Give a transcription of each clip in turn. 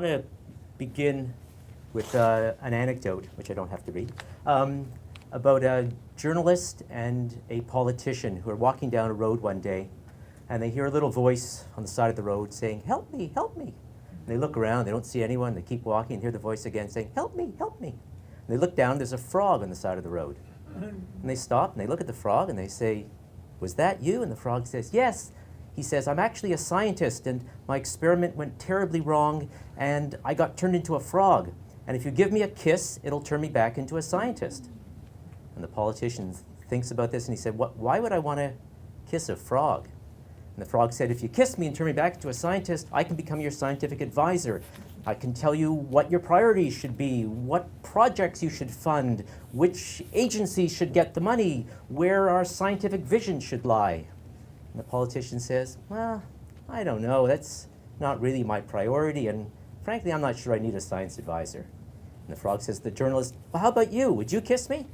want to begin with an anecdote, which I don't have to read, about a journalist and a politician who are walking down a road one day, and they hear a little voice on the side of the road saying, "Help me, help me." And they look around, they don't see anyone, they keep walking and hear the voice again saying, "Help me, help me." And they look down, there's a frog on the side of the road. And they stop and they look at the frog and they say, "Was that you?" And the frog says, "Yes." He says, "I'm actually a scientist and my experiment went terribly wrong and I got turned into a frog. And if you give me a kiss, it'll turn me back into a scientist." And the politician thinks about this and he said, "Why would I want to kiss a frog?" And the frog said, "If you kiss me and turn me back into a scientist, I can become your scientific advisor. I can tell you what your priorities should be, what projects you should fund, which agencies should get the money, where our scientific vision should lie." And the politician says, "Well, I don't know. That's not really my priority, and frankly, I'm not sure I need a science advisor." And the frog says to the journalist, "Well, how about you? Would you kiss me?"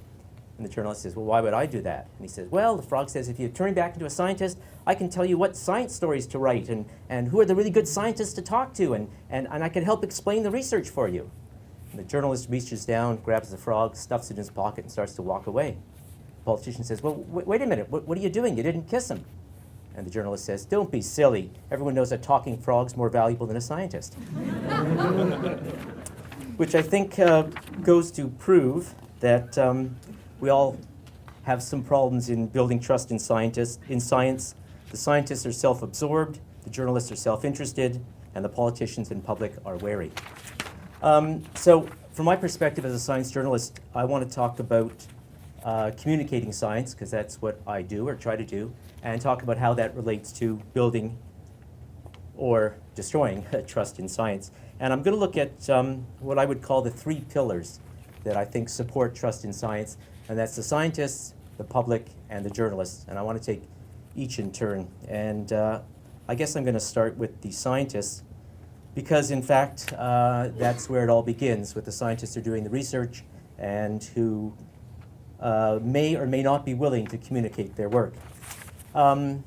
And the journalist says, "Well, why would I do that?" And he says, "Well," the frog says, "if you turn me back into a scientist, I can tell you what science stories to write and who are the really good scientists to talk to, and I can help explain the research for you." And the journalist reaches down, grabs the frog, stuffs it in his pocket, and starts to walk away. The politician says, "Well, wait a minute. What are you doing? You didn't kiss him." And the journalist says, "Don't be silly. Everyone knows a talking frog's more valuable than a scientist." Which I think goes to prove that we all have some problems in building trust in science. The scientists are self-absorbed, the journalists are self-interested, and the politicians in public are wary. So from my perspective as a science journalist, I want to talk about communicating science, because that's what I do or try to do, and talk about how that relates to building or destroying trust in science. And I'm going to look at what I would call the three pillars that I think support trust in science, and that's the scientists, the public, and the journalists. And I want to take each in turn. And I guess I'm going to start with the scientists, because in fact, that's where it all begins, with the scientists who are doing the research and who may or may not be willing to communicate their work. One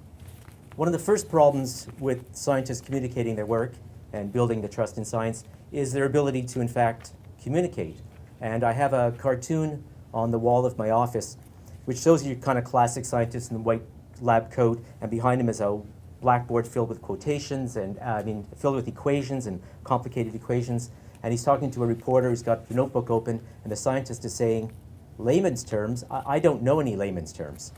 of the first problems with scientists communicating their work and building the trust in science is their ability to, in fact, communicate. And I have a cartoon on the wall of my office which shows you kind of classic scientist in the white lab coat, and behind him is a blackboard filled with quotations and filled with equations and complicated equations. And he's talking to a reporter who's got the notebook open, and the scientist is saying, "Layman's terms, I don't know any layman's terms."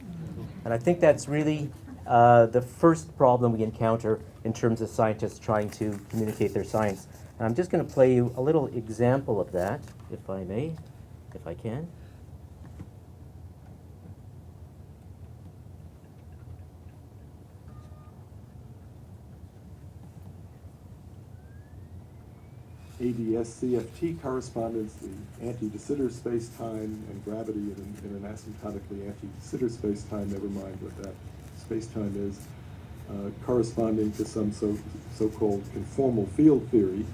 And I think that's really the first problem we encounter in terms of scientists trying to communicate their science. And I'm just going to play you a little example of that, if I may, if I can. ADS-CFT correspondence, the anti-de Sitter space-time, and gravity in an asymptotically anti-de Sitter space-time, never mind what that space-time is, corresponding to some so-called conformal field theory,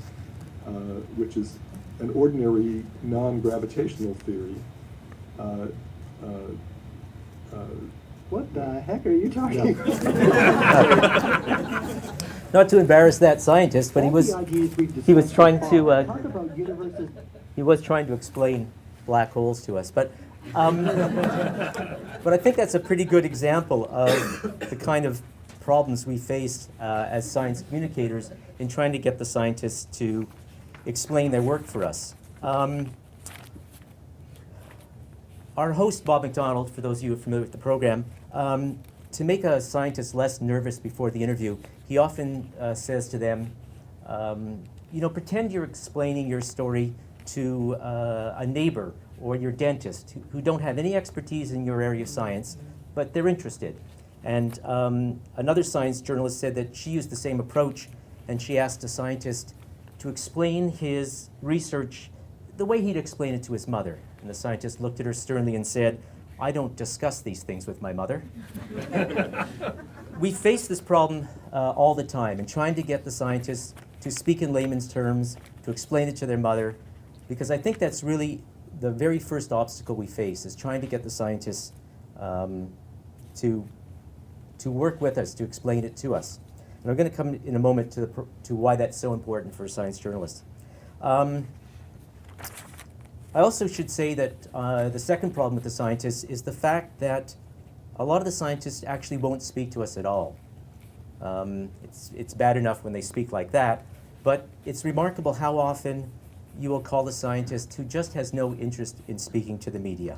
which is an ordinary non-gravitational theory. What the heck are you talking about? Not to embarrass that scientist, but he was trying to explain black holes to us. But I think that's a pretty good example of the kind of problems we face as science communicators in trying to get the scientists to explain their work for us. Our host, Bob McDonald, for those of you who are familiar with the program, to make a scientist less nervous before the interview, he often says to them, pretend you're explaining your story to a neighbor or your dentist who don't have any expertise in your area of science, but they're interested. And another science journalist said that she used the same approach, and she asked a scientist to explain his research the way he'd explain it to his mother. And the scientist looked at her sternly and said, "I don't discuss these things with my mother." We face this problem all the time, and trying to get the scientists to speak in layman's terms, to explain it to their mother, because I think that's really the very first obstacle we face, is trying to get the scientists to work with us, to explain it to us. And I'm going to come in a moment to why that's so important for science journalists. I also should say that the second problem with the scientists is the fact that a lot of the scientists actually won't speak to us at all. It's bad enough when they speak like that, but it's remarkable how often you will call a scientist who just has no interest in speaking to the media.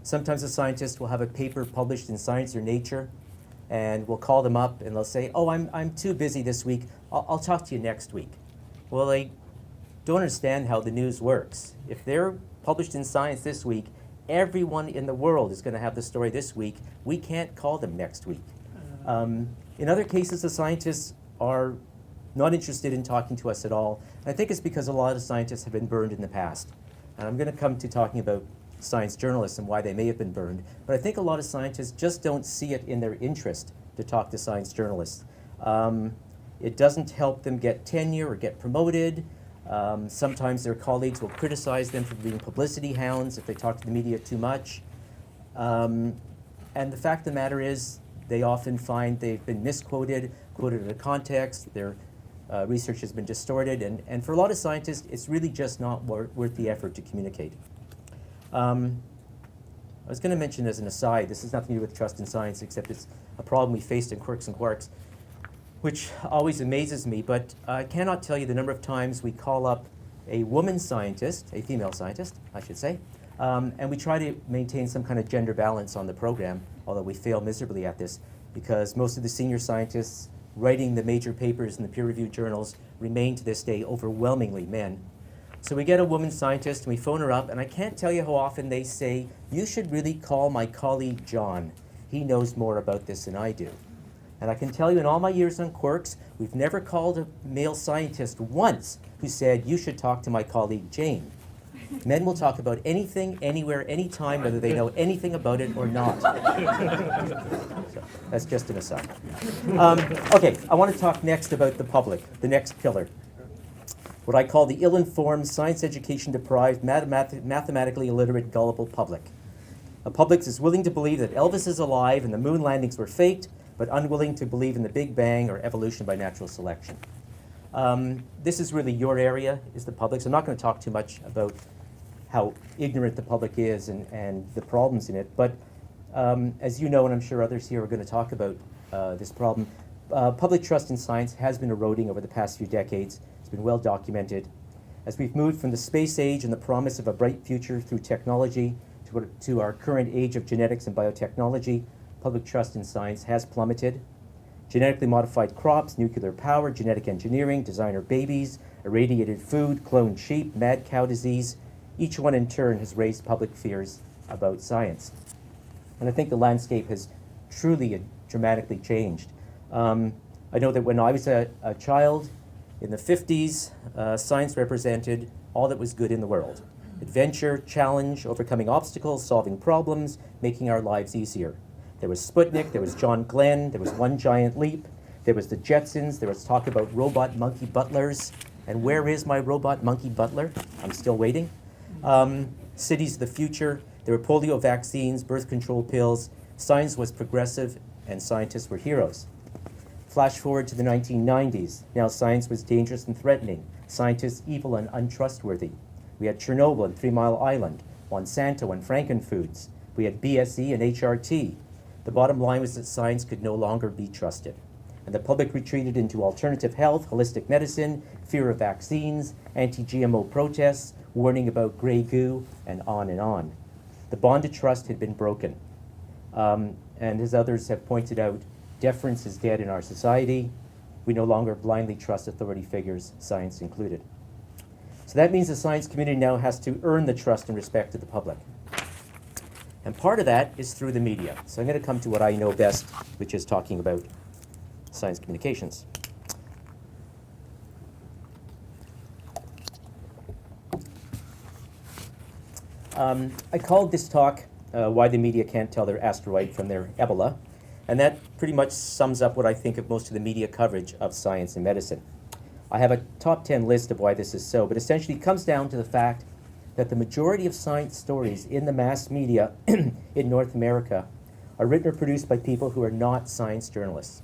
Sometimes a scientist will have a paper published in Science or Nature, and we'll call them up and they'll say, oh, I'm too busy this week, I'll talk to you next week. Well, they don't understand how the news works. If they're published in Science this week, everyone in the world is going to have the story this week. We can't call them next week. In other cases, the scientists are not interested in talking to us at all. I think it's because a lot of scientists have been burned in the past. And I'm going to come to talking about science journalists and why they may have been burned. But I think a lot of scientists just don't see it in their interest to talk to science journalists. It doesn't help them get tenure or get promoted. Sometimes their colleagues will criticize them for being publicity hounds if they talk to the media too much. And the fact of the matter is, they often find they've been misquoted, quoted out of context, their research has been distorted, and for a lot of scientists, it's really just not worth the effort to communicate. I was going to mention as an aside, this has nothing to do with trust in science, except it's a problem we faced in Quirks and Quarks, which always amazes me, but I cannot tell you the number of times we call up a woman scientist, a female scientist, I should say, and we try to maintain some kind of gender balance on the program, although we fail miserably at this, because most of the senior scientists writing the major papers in the peer-reviewed journals remain to this day overwhelmingly men. So we get a woman scientist and we phone her up, and I can't tell you how often they say, you should really call my colleague John. He knows more about this than I do. And I can tell you in all my years on Quirks, we've never called a male scientist once who said, you should talk to my colleague Jane. Men will talk about anything, anywhere, anytime, whether they know anything about it or not. So, that's just an aside. Okay, I want to talk next about the public, the next pillar. What I call the ill-informed, science education deprived, mathematically illiterate, gullible public. A public is willing to believe that Elvis is alive and the moon landings were faked, but unwilling to believe in the Big Bang or evolution by natural selection. This is really your area, is the public, so I'm not going to talk too much about how ignorant the public is and the problems in it, but as you know, and I'm sure others here are going to talk about this problem, public trust in science has been eroding over the past few decades. It's been well documented. As we've moved from the space age and the promise of a bright future through technology to our current age of genetics and biotechnology, public trust in science has plummeted. Genetically modified crops, nuclear power, genetic engineering, designer babies, irradiated food, cloned sheep, mad cow disease, each one in turn has raised public fears about science. And I think the landscape has truly and dramatically changed. I know that when I was a child in the 50s, science represented all that was good in the world. Adventure, challenge, overcoming obstacles, solving problems, making our lives easier. There was Sputnik, there was John Glenn, there was One Giant Leap, there was the Jetsons, there was talk about robot monkey butlers, and where is my robot monkey butler? I'm still waiting. Cities of the future, there were polio vaccines, birth control pills, science was progressive, and scientists were heroes. Flash forward to the 1990s. Now science was dangerous and threatening, scientists evil and untrustworthy. We had Chernobyl and 3 Mile Island, Monsanto and Frankenfoods. We had BSE and HRT. The bottom line was that science could no longer be trusted. And the public retreated into alternative health, holistic medicine, fear of vaccines, anti-GMO protests, warning about gray goo, and on and on. The bond of trust had been broken. And as others have pointed out, deference is dead in our society. We no longer blindly trust authority figures, science included. So that means the science community now has to earn the trust and respect of the public. And part of that is through the media. So I'm going to come to what I know best, which is talking about science communications. I called this talk, Why the Media Can't Tell Their Asteroid from Their Ebola, and that pretty much sums up what I think of most of the media coverage of science and medicine. I have a top 10 list of why this is so, but essentially it comes down to the fact that the majority of science stories in the mass media in North America are written or produced by people who are not science journalists.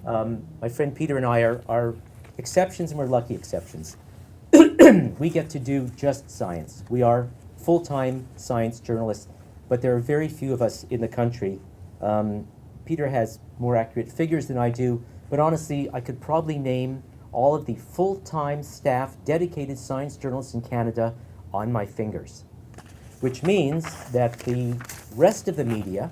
My friend Peter and I are exceptions, and we're lucky exceptions. we get to do just science. We are full-time science journalists, but there are very few of us in the country. Peter has more accurate figures than I do, but honestly, I could probably name all of the full-time staff, dedicated science journalists in Canada on my fingers, which means that the rest of the media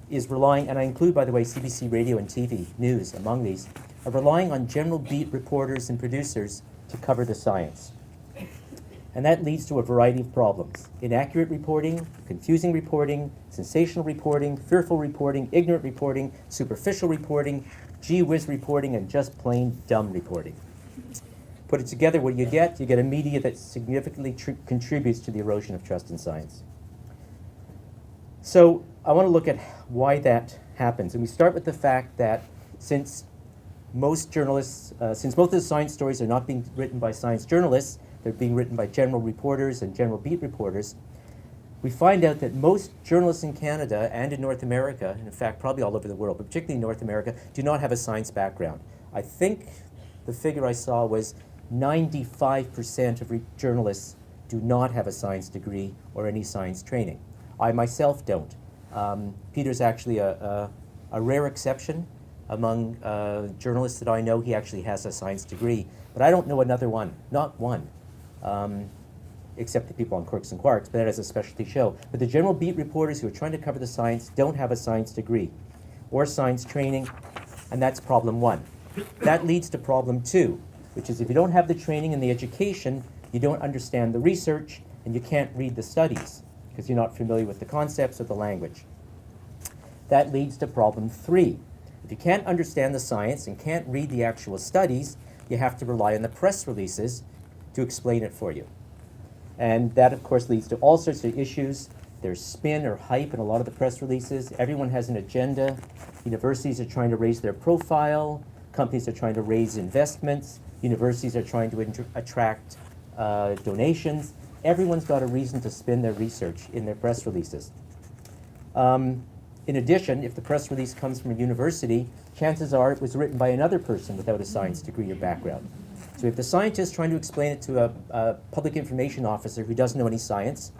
is relying, and I include, by the way, CBC Radio and TV News among these, are relying on general beat reporters and producers to cover the science. And that leads to a variety of problems: inaccurate reporting, confusing reporting, sensational reporting, fearful reporting, ignorant reporting, superficial reporting, gee whiz reporting, and just plain dumb reporting. Put it together, what do you get? You get a media that significantly contributes to the erosion of trust in science. So I want to look at why that happens. And we start with the fact that since most journalists, since most of the science stories are not being written by science journalists, they're being written by general reporters and general beat reporters, we find out that most journalists in Canada and in North America, and in fact probably all over the world, but particularly in North America, do not have a science background. I think the figure I saw was 95% of journalists do not have a science degree or any science training. I myself don't. Peter's actually a rare exception among journalists that I know. He actually has a science degree, but I don't know another one, not one, except the people on Quirks and Quarks, but that is a specialty show. But the general beat reporters who are trying to cover the science don't have a science degree or science training, and that's problem one. That leads to problem two, which is if you don't have the training and the education, you don't understand the research, and you can't read the studies because you're not familiar with the concepts or the language. That leads to problem three. If you can't understand the science and can't read the actual studies, you have to rely on the press releases to explain it for you. And that, of course, leads to all sorts of issues. There's spin or hype in a lot of the press releases. Everyone has an agenda. Universities are trying to raise their profile. Companies are trying to raise investments. Universities are trying to attract donations. Everyone's got a reason to spin their research in their press releases. In addition, if the press release comes from a university, chances are it was written by another person without a science degree or background. So if the scientist trying to explain it to a public information officer who doesn't know any science,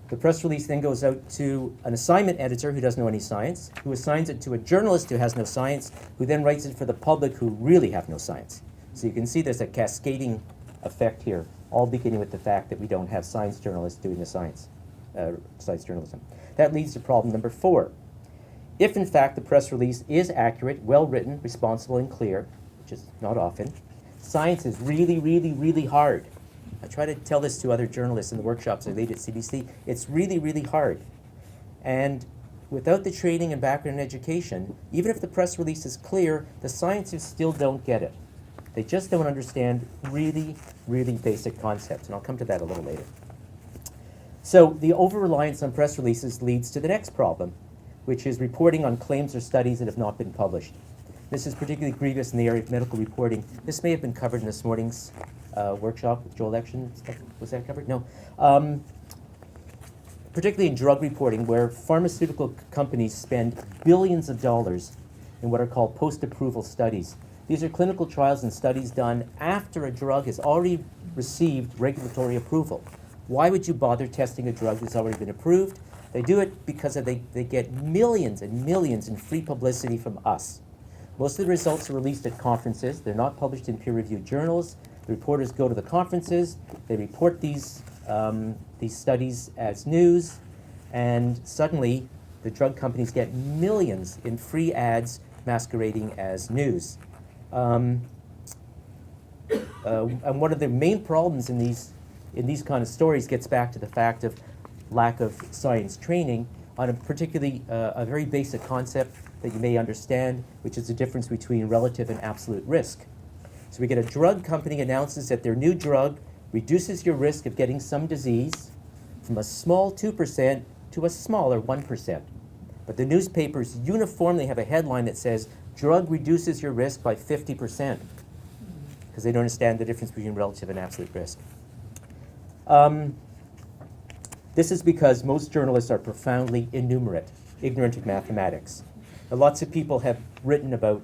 the press release then goes out to an assignment editor who doesn't know any science, who assigns it to a journalist who has no science, who then writes it for the public who really have no science. So you can see there's a cascading effect here, all beginning with the fact that we don't have science journalists doing the science journalism. That leads to problem number four. If in fact the press release is accurate, well written, responsible, and clear, which is not often, science is really, really, really hard. I try to tell this to other journalists in the workshops I lead at CBC. It's really, really hard. And without the training and background and education, even if the press release is clear, the scientists still don't get it. They just don't understand really, really basic concepts, and I'll come to that a little later. So the over-reliance on press releases leads to the next problem, which is reporting on claims or studies that have not been published. This is particularly grievous in the area of medical reporting. This may have been covered in this morning's workshop with Joel Lection. Was that covered? No. Particularly in drug reporting, where pharmaceutical companies spend billions of dollars in what are called post-approval studies. These are clinical trials and studies done after a drug has already received regulatory approval. Why would you bother testing a drug that's already been approved? They do it because they get millions and millions in free publicity from us. Most of the results are released at conferences. They're not published in peer-reviewed journals. The reporters go to the conferences. They report these studies as news, and suddenly the drug companies get millions in free ads masquerading as news. And one of the main problems in these kind of stories gets back to the fact of lack of science training on a particularly a very basic concept that you may understand, which is the difference between relative and absolute risk. So we get a drug company announces that their new drug reduces your risk of getting some disease from a small 2% to a smaller 1%. But the newspapers uniformly have a headline that says, drug reduces your risk by 50%, because they don't understand the difference between relative and absolute risk. This is because most journalists are profoundly ignorant of mathematics. Now, lots of people have written about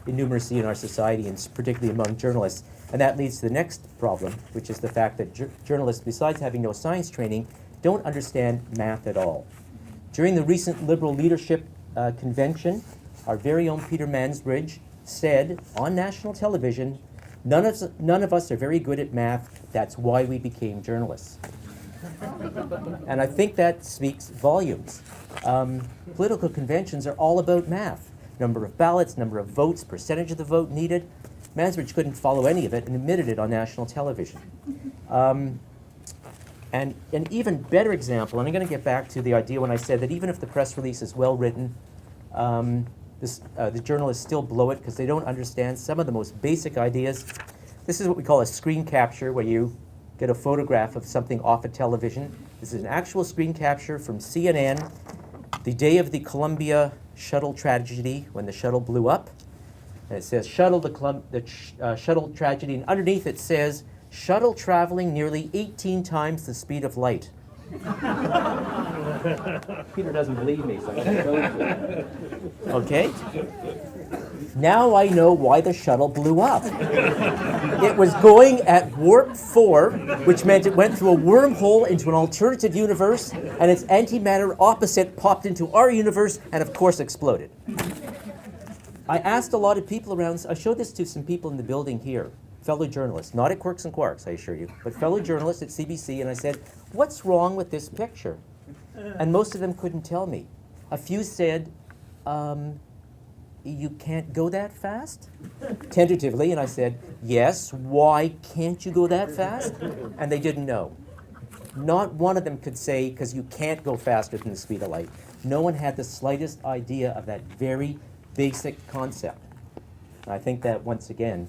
innumeracy in our society, and particularly among journalists. And that leads to the next problem, which is the fact that journalists, besides having no science training, don't understand math at all. During the recent Liberal Leadership Convention, our very own Peter Mansbridge said on national television, none of us are very good at math, that's why we became journalists. And I think that speaks volumes. Political conventions are all about math. Number of ballots, number of votes, percentage of the vote needed. Mansbridge couldn't follow any of it and admitted it on national television. And an even better example, and I'm going to get back to the idea when I said that even if the press release is well written, the journalists still blow it because they don't understand some of the most basic ideas. This is what we call a screen capture, where you get a photograph of something off a television. This is an actual screen capture from CNN, the day of the Columbia shuttle tragedy, when the shuttle blew up. And it says shuttle tragedy, and underneath it says shuttle traveling nearly 18 times the speed of light. Peter doesn't believe me, so I'm going to go to it. Okay? Now I know why the shuttle blew up. It was going at warp 4, which meant it went through a wormhole into an alternative universe, and its antimatter opposite popped into our universe and, of course, exploded. I asked a lot of people around. I showed this to some people in the building here, fellow journalists, not at Quirks and Quarks, I assure you, but fellow journalists at CBC, and I said, what's wrong with this picture? And most of them couldn't tell me. A few said, you can't go that fast? Tentatively, and I said, yes, why can't you go that fast? And they didn't know. Not one of them could say, because you can't go faster than the speed of light. No one had the slightest idea of that very basic concept. And I think that, once again,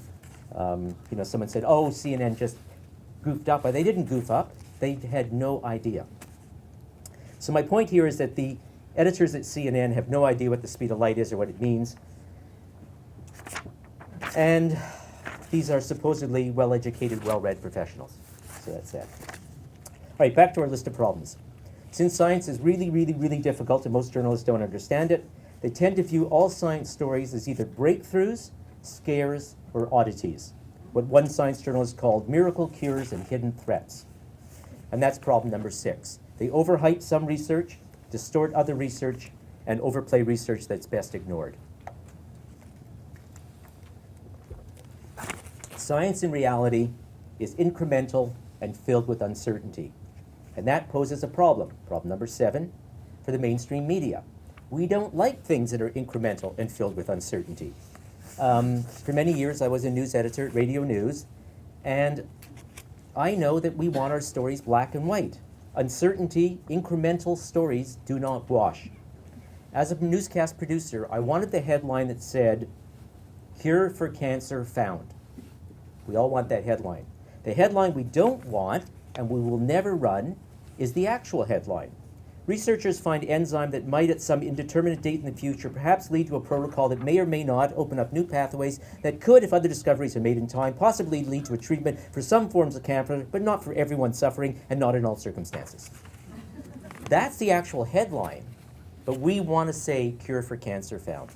someone said, oh, CNN just goofed up. But they didn't goof up. They had no idea. So my point here is that the editors at CNN have no idea what the speed of light is or what it means. And these are supposedly well-educated, well-read professionals. So that's that. All right, back to our list of problems. Since science is really, really, really difficult and most journalists don't understand it, they tend to view all science stories as either breakthroughs, scares, or oddities, what one science journalist called miracle cures and hidden threats. And that's problem number 6. They overhype some research, distort other research, and overplay research that's best ignored. Science in reality is incremental and filled with uncertainty. And that poses a problem, problem number 7, for the mainstream media. We don't like things that are incremental and filled with uncertainty. For many years, I was a news editor at Radio News, and I know that we want our stories black and white. Uncertainty, incremental stories do not wash. As a newscast producer, I wanted the headline that said, "Cure for cancer found." We all want that headline. The headline we don't want, and we will never run, is the actual headline. Researchers find enzyme that might at some indeterminate date in the future perhaps lead to a protocol that may or may not open up new pathways that could, if other discoveries are made in time, possibly lead to a treatment for some forms of cancer, but not for everyone suffering and not in all circumstances. That's the actual headline, but we want to say cure for cancer found.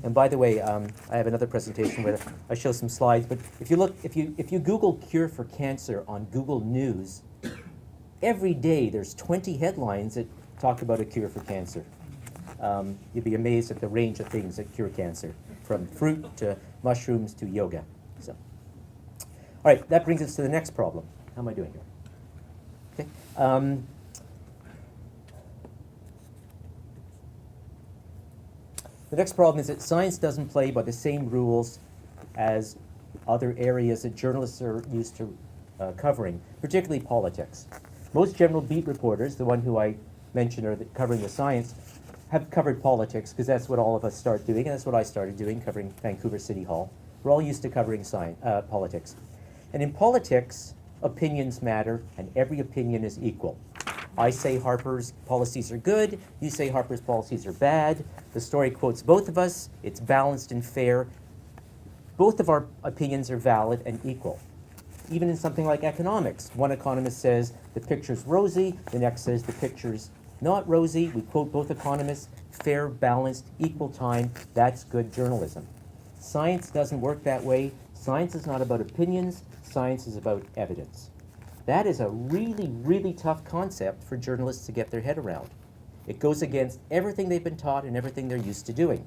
And by the way, I have another presentation where I show some slides, but if you Google cure for cancer on Google News, every day there's 20 headlines that talk about a cure for cancer. You'd be amazed at the range of things that cure cancer, from fruit to mushrooms to yoga. So, all right, that brings us to the next problem. How am I doing here? Okay. The next problem is that science doesn't play by the same rules as other areas that journalists are used to covering, particularly politics. Most general beat reporters, the one who I mentioned are covering the science, have covered politics because that's what all of us start doing, and that's what I started doing, covering Vancouver City Hall. We're all used to covering politics. And in politics, opinions matter, and every opinion is equal. I say Harper's policies are good, you say Harper's policies are bad. The story quotes both of us, it's balanced and fair. Both of our opinions are valid and equal. Even in something like economics, one economist says the picture's rosy, the next says the picture's not rosy. We quote both economists, fair, balanced, equal time. That's good journalism. Science doesn't work that way. Science is not about opinions, science is about evidence. That is a really, really tough concept for journalists to get their head around. It goes against everything they've been taught and everything they're used to doing.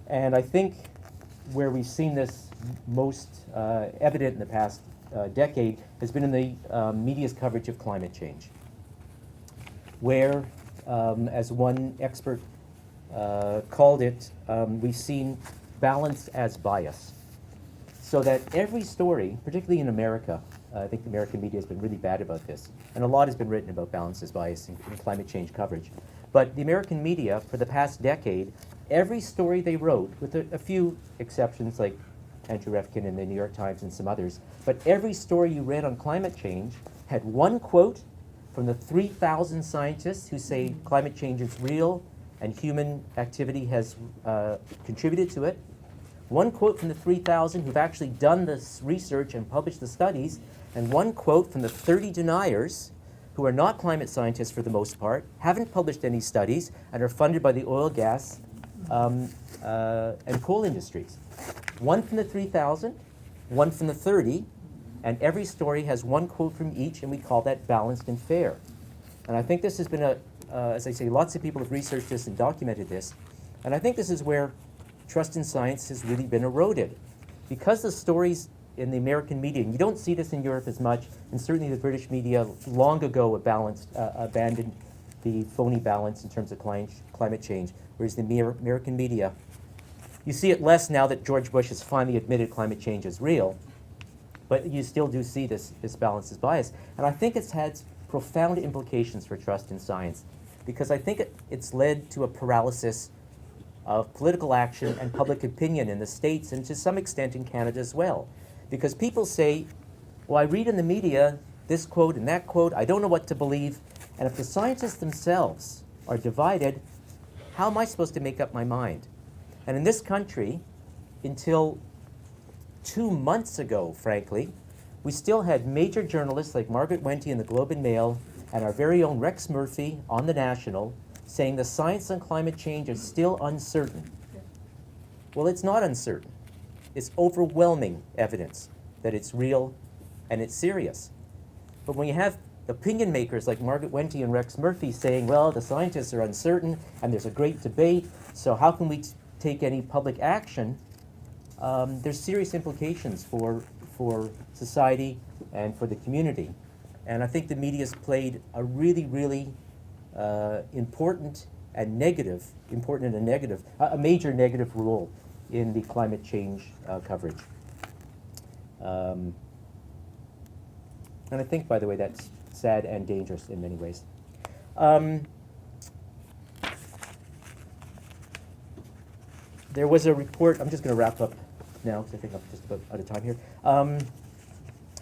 And I think where we've seen this most evident in the past decade has been in the media's coverage of climate change, where, as one expert called it, we've seen balance as bias. So that every story, particularly in America, I think the American media has been really bad about this, and a lot has been written about balance as bias in climate change coverage. But the American media, for the past decade, every story they wrote, with a few exceptions like Andrew Refkin in the New York Times and some others, but every story you read on climate change had one quote from the 3,000 scientists who say climate change is real and human activity has contributed to it. One quote from the 3,000 who've actually done this research and published the studies, and one quote from the 30 deniers who are not climate scientists for the most part, haven't published any studies, and are funded by the oil, gas, and coal industries. One from the 3,000, one from the 30, and every story has one quote from each, and we call that balanced and fair. And I think this has been as I say, lots of people have researched this and documented this, and I think this is where trust in science has really been eroded. Because the stories in the American media, and you don't see this in Europe as much, and certainly the British media long ago abandoned the phony balance in terms of climate change, whereas the American media, you see it less now that George Bush has finally admitted climate change is real, but you still do see this balance as bias. And I think it's had profound implications for trust in science, because I think it's led to a paralysis of political action and public opinion in the States, and to some extent in Canada as well. Because people say, well, I read in the media this quote and that quote, I don't know what to believe, and if the scientists themselves are divided, how am I supposed to make up my mind? And in this country, until 2 months ago, frankly, we still had major journalists like Margaret Wente in the Globe and Mail, and our very own Rex Murphy on the National, saying the science on climate change is still uncertain. Well, it's not uncertain. It's overwhelming evidence that it's real and it's serious. But when you have opinion makers like Margaret Wente and Rex Murphy saying, well, the scientists are uncertain and there's a great debate, so how can we take any public action? There's serious implications for society and for the community. And I think the media's played a really, really important and a major negative role in the climate change coverage. And I think, by the way, that's sad and dangerous in many ways. There was a report, I'm just going to wrap up now because I think I'm just about out of time here.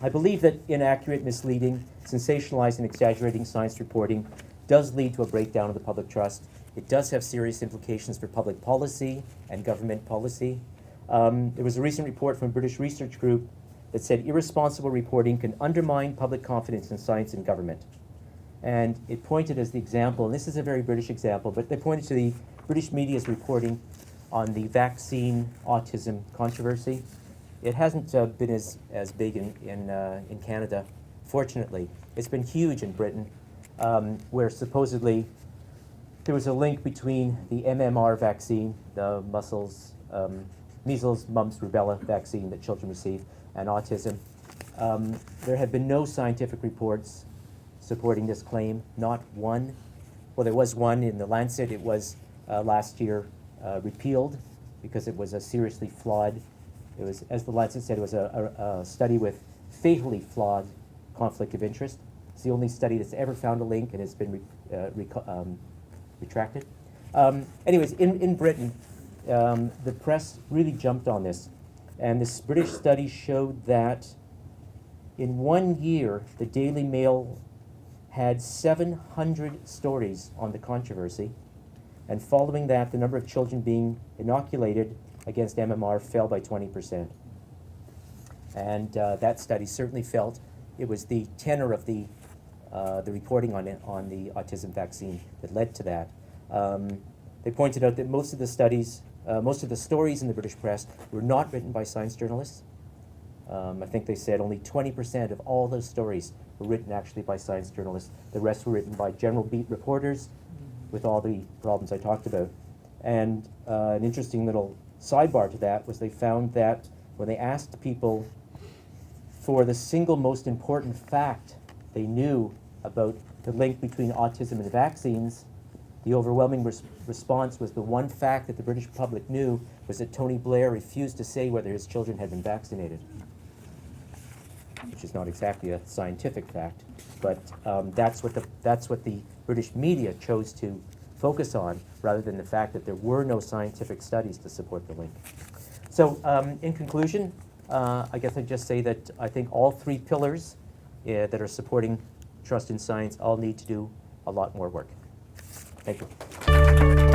I believe that inaccurate, misleading, sensationalized, and exaggerating science reporting does lead to a breakdown of the public trust. It does have serious implications for public policy and government policy. There was a recent report from a British research group that said irresponsible reporting can undermine public confidence in science and government. And it pointed as the example, and this is a very British example, but they pointed to the British media's reporting on the vaccine autism controversy. It hasn't been as big in Canada, fortunately. It's been huge in Britain, where supposedly there was a link between the MMR vaccine, the measles, mumps, rubella vaccine that children receive, and autism. There have been no scientific reports supporting this claim, not one. Well, there was one in the Lancet. It was last year repealed because it was a seriously flawed, it was, as the Lancet said, it was a study with fatally flawed conflict of interest. It's the only study that's ever found a link, and it's been retracted. Anyways, in Britain, the press really jumped on this, and this British study showed that in 1 year, the Daily Mail had 700 stories on the controversy, and following that, the number of children being inoculated against MMR fell by 20%. And that study certainly felt it was the tenor of the reporting on the autism vaccine that led to that. They pointed out that most of the stories in the British press were not written by science journalists. I think they said only 20% of all those stories were written actually by science journalists. The rest were written by general beat reporters with all the problems I talked about. And an interesting little sidebar to that was they found that when they asked people for the single most important fact they knew about the link between autism and vaccines, the overwhelming response was the one fact that the British public knew was that Tony Blair refused to say whether his children had been vaccinated, which is not exactly a scientific fact, but that's what the British media chose to focus on, rather than the fact that there were no scientific studies to support the link. So in conclusion, I guess I'd just say that I think all three pillars that are supporting trust in science all need to do a lot more work. Thank you.